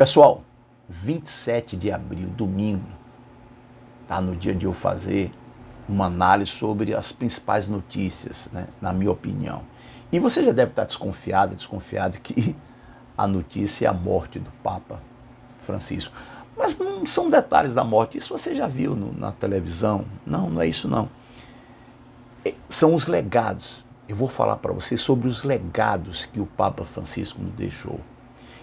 Pessoal, 27 de abril, domingo, tá no dia de eu fazer uma análise sobre as principais notícias, né, na minha opinião. E você já deve estar desconfiado que a notícia é a morte do Papa Francisco. Mas não são detalhes da morte, isso você já viu na televisão. Não é isso não. São os legados. Eu vou falar para você sobre os legados que o Papa Francisco nos deixou.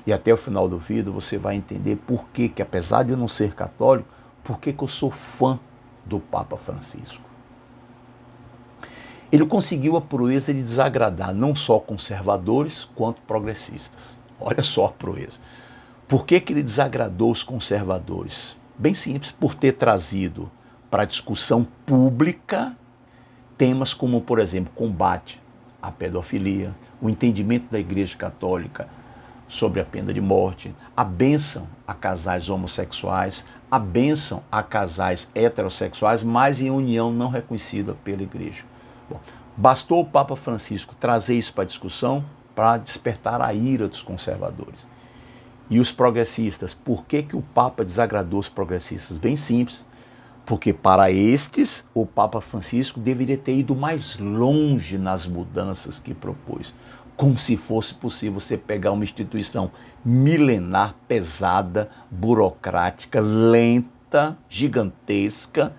E até o final do vídeo você vai entender por que, apesar de eu não ser católico, por que eu sou fã do Papa Francisco. Ele conseguiu a proeza de desagradar não só conservadores quanto progressistas. Olha só a proeza. Por que ele desagradou os conservadores? Bem simples, por ter trazido para a discussão pública temas como, por exemplo, combate à pedofilia, o entendimento da Igreja Católica sobre a pena de morte, a bênção a casais homossexuais, a bênção a casais heterossexuais, mas em união não reconhecida pela Igreja. Bom, bastou o Papa Francisco trazer isso para a discussão para despertar a ira dos conservadores. E os progressistas, por que o Papa desagradou os progressistas? Bem simples, porque para estes o Papa Francisco deveria ter ido mais longe nas mudanças que propôs. Como se fosse possível você pegar uma instituição milenar, pesada, burocrática, lenta, gigantesca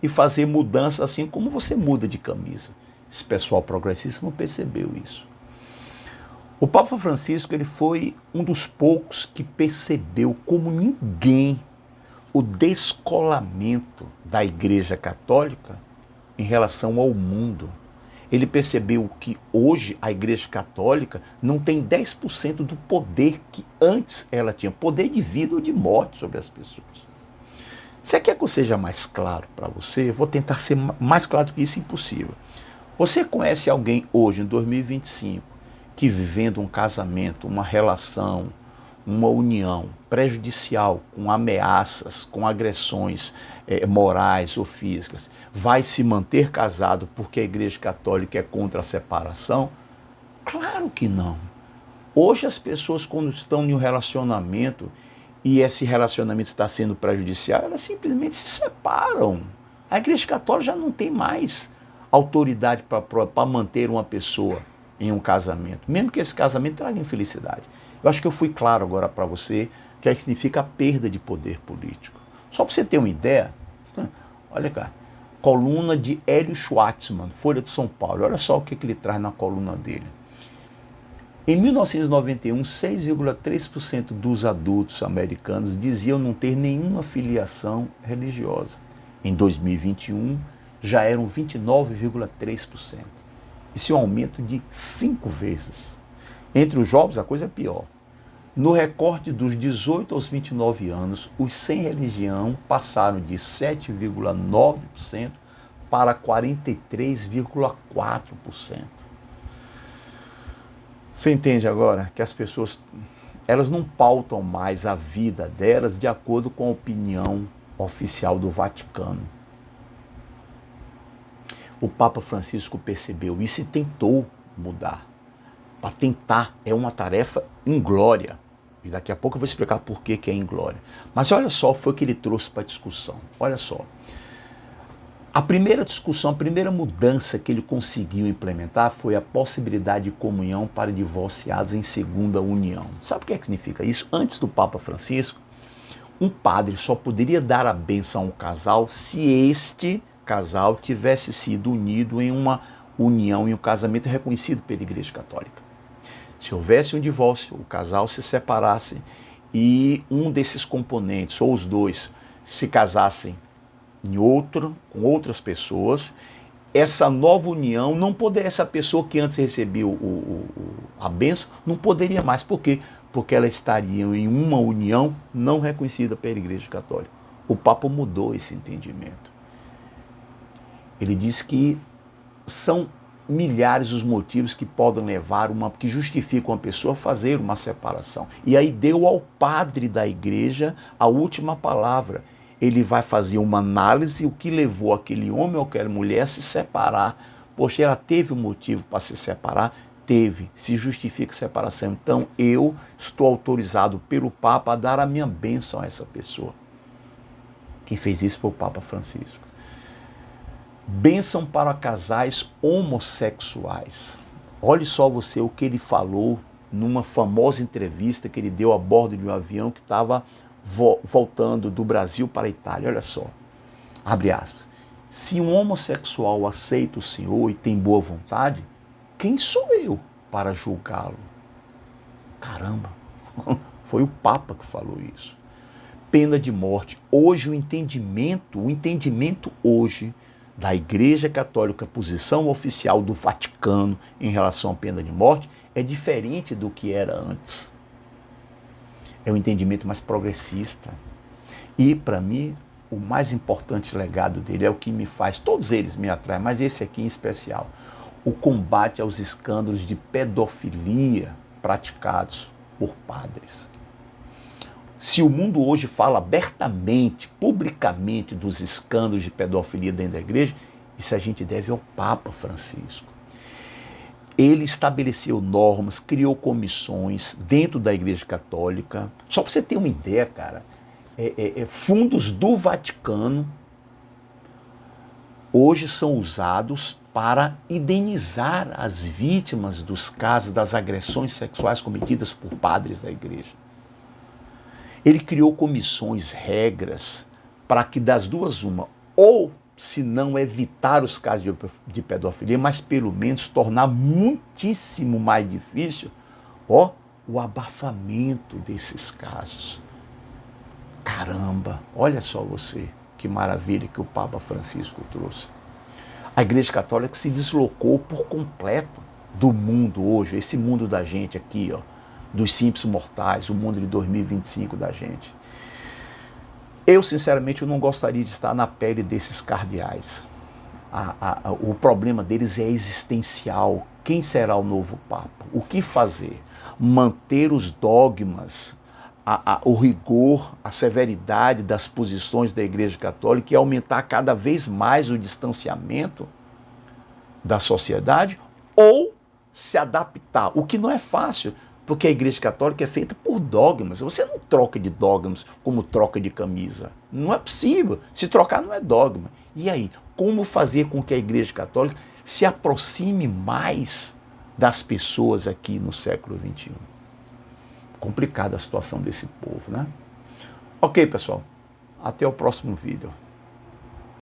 e fazer mudanças assim como você muda de camisa. Esse pessoal progressista não percebeu isso. O Papa Francisco ele foi um dos poucos que percebeu como ninguém o descolamento da Igreja Católica em relação ao mundo. Ele percebeu que hoje a Igreja Católica não tem 10% do poder que antes ela tinha, poder de vida ou de morte sobre as pessoas. Você quer que eu seja mais claro para você? Eu vou tentar ser mais claro do que isso, impossível. Você conhece alguém hoje, em 2025, que vivendo um casamento, uma relação, uma união prejudicial, com ameaças, com agressões morais ou físicas, vai se manter casado porque a Igreja Católica é contra a separação? Claro que não. Hoje as pessoas, quando estão em um relacionamento e esse relacionamento está sendo prejudicial, elas simplesmente se separam. A Igreja Católica já não tem mais autoridade para manter uma pessoa em um casamento, mesmo que esse casamento traga infelicidade. Eu acho que eu fui claro agora para você o que significa a perda de poder político. Só para você ter uma ideia, olha cá, coluna de Hélio Schwartzman, Folha de São Paulo, olha só o que ele traz na coluna dele. Em 1991, 6,3% dos adultos americanos diziam não ter nenhuma filiação religiosa. Em 2021, já eram 29,3%. Isso é um aumento de 5 vezes. Entre os jovens, a coisa é pior. No recorte dos 18 aos 29 anos, os sem religião passaram de 7,9% para 43,4%. Você entende agora que as pessoas elas não pautam mais a vida delas de acordo com a opinião oficial do Vaticano. O Papa Francisco percebeu isso e tentou mudar. Para tentar é uma tarefa inglória. E daqui a pouco eu vou explicar por que é inglória. Mas olha só, foi o que ele trouxe para a discussão. Olha só. A primeira discussão, a primeira mudança que ele conseguiu implementar foi a possibilidade de comunhão para divorciados em segunda união. Sabe o que significa isso? Antes do Papa Francisco, um padre só poderia dar a bênção a um casal se este casal tivesse sido unido em uma união, em um casamento reconhecido pela Igreja Católica. Se houvesse um divórcio, o casal se separasse e um desses componentes, ou os dois, se casassem com outras pessoas, essa nova união não poderia, essa pessoa que antes recebia a bênção, não poderia mais. Por quê? Porque ela estaria em uma união não reconhecida pela Igreja Católica. O Papa mudou esse entendimento. Ele diz que são milhares os motivos que podem levar que justificam uma pessoa a fazer uma separação. E aí deu ao padre da igreja a última palavra. Ele vai fazer uma análise o que levou aquele homem ou aquela mulher a se separar. Poxa, ela teve um motivo para se separar. teve, se justifica a separação. Então eu estou autorizado pelo Papa a dar a minha bênção a essa pessoa. Quem fez isso foi o Papa Francisco. Bênção para casais homossexuais. Olhe só você o que ele falou numa famosa entrevista que ele deu a bordo de um avião que estava voltando do Brasil para a Itália. Olha só, abre aspas. Se um homossexual aceita o Senhor e tem boa vontade, quem sou eu para julgá-lo? Caramba, foi o Papa que falou isso. Pena de morte. Hoje o entendimento hoje da Igreja Católica, a posição oficial do Vaticano em relação à pena de morte, é diferente do que era antes. É um entendimento mais progressista. E, para mim, o mais importante legado dele é o que me faz, todos eles me atraem, mas esse aqui em especial, o combate aos escândalos de pedofilia praticados por padres. Se o mundo hoje fala abertamente, publicamente, dos escândalos de pedofilia dentro da igreja, isso a gente deve ao Papa Francisco. Ele estabeleceu normas, criou comissões dentro da Igreja Católica. Só para você ter uma ideia, cara, fundos do Vaticano hoje são usados para indenizar as vítimas dos casos das agressões sexuais cometidas por padres da igreja. Ele criou comissões, regras, para que das duas uma, ou se não evitar os casos de pedofilia, mas pelo menos tornar muitíssimo mais difícil o abafamento desses casos. Caramba, olha só você, que maravilha que o Papa Francisco trouxe. A Igreja Católica se deslocou por completo do mundo hoje, esse mundo da gente aqui, dos simples mortais, o mundo de 2025 da gente. Eu, sinceramente, eu não gostaria de estar na pele desses cardeais. O problema deles é existencial. Quem será o novo Papa? O que fazer? Manter os dogmas, o rigor, a severidade das posições da Igreja Católica e aumentar cada vez mais o distanciamento da sociedade, ou se adaptar, o que não é fácil, porque a Igreja Católica é feita por dogmas. Você não troca de dogmas como troca de camisa. Não é possível. Se trocar não é dogma. E aí, como fazer com que a Igreja Católica se aproxime mais das pessoas aqui no século XXI? Complicada a situação desse povo, né? Ok, pessoal. Até o próximo vídeo.